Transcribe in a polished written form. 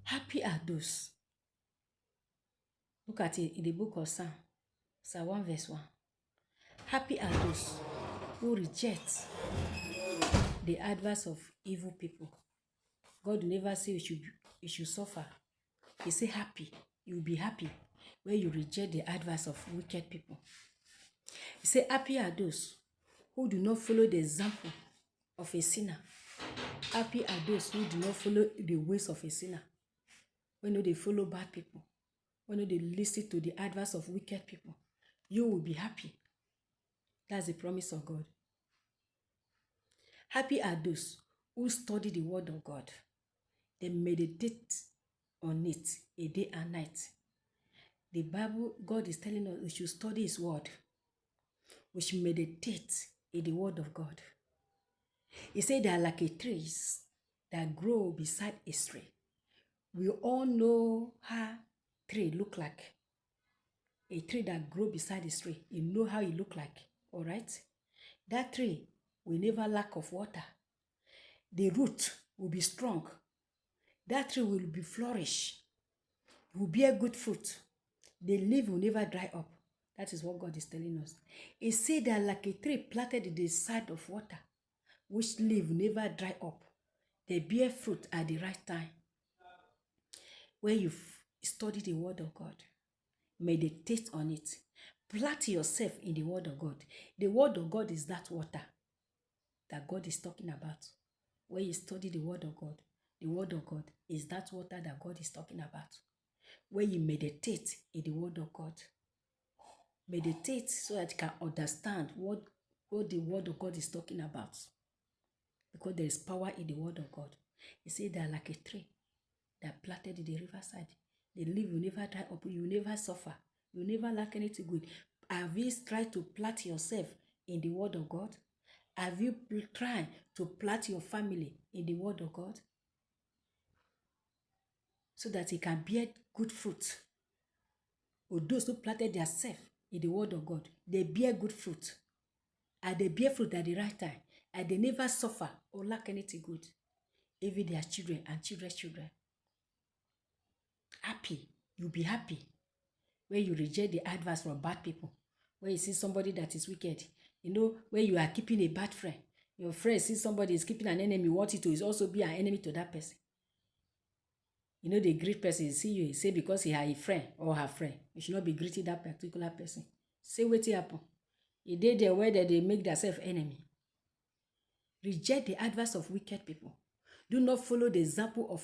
Happy are those. Look at it in the book of Psalm 1 verse 1. Happy are those who reject the advice of evil people. God will never say you should suffer. He say happy. You will be happy when you reject the advice of wicked people. He say happy are those who do not follow the example of a sinner. Happy are those who do not follow the ways of a sinner. When they follow bad people, when they listen to the advice of wicked people, you will be happy. That's the promise of God. Happy are those who study the word of God. They meditate on it a day and night. The Bible, God is telling us we should study his word. We should meditate in the word of God. He said they are like a trees that grow beside a stream. We all know how tree look like. A tree that grow beside the stream. You know how it look like. All right? That tree will never lack of water. The root will be strong. That tree will be flourish. It will bear good fruit. The leaf will never dry up. That is what God is telling us. He said that like a tree planted in the side of water, which leaf will never dry up. They bear fruit at the right time. When you study the word of God, meditate on it. Plant yourself in the word of God. The word of God is that water that God is talking about. When you study the word of God is that water that God is talking about. When you meditate in the word of God, meditate so that you can understand what the word of God is talking about. Because there is power in the word of God. He said they are like a tree that planted in the riverside. The leaf will never dry up. You will never suffer. You will never lack anything good. Have you tried to plant yourself in the word of God? Have you tried to plant your family in the word of God? So that it can bear good fruit. Or those who planted themselves in the word of God, they bear good fruit. And they bear fruit at the right time. And they never suffer or lack anything good. Even their children and children's children. Happy. You'll be happy when you reject the advice from bad people. When you see somebody that is wicked. You know, when you are keeping a bad friend. Your friend sees somebody is keeping an enemy. Want it to is also be an enemy to that person. You know, the great person see you, say because he has a friend or her friend, you should not be greeting that particular person. Say what happen. You did there where they make themselves enemy. Reject the advice of wicked people. Do not follow the example of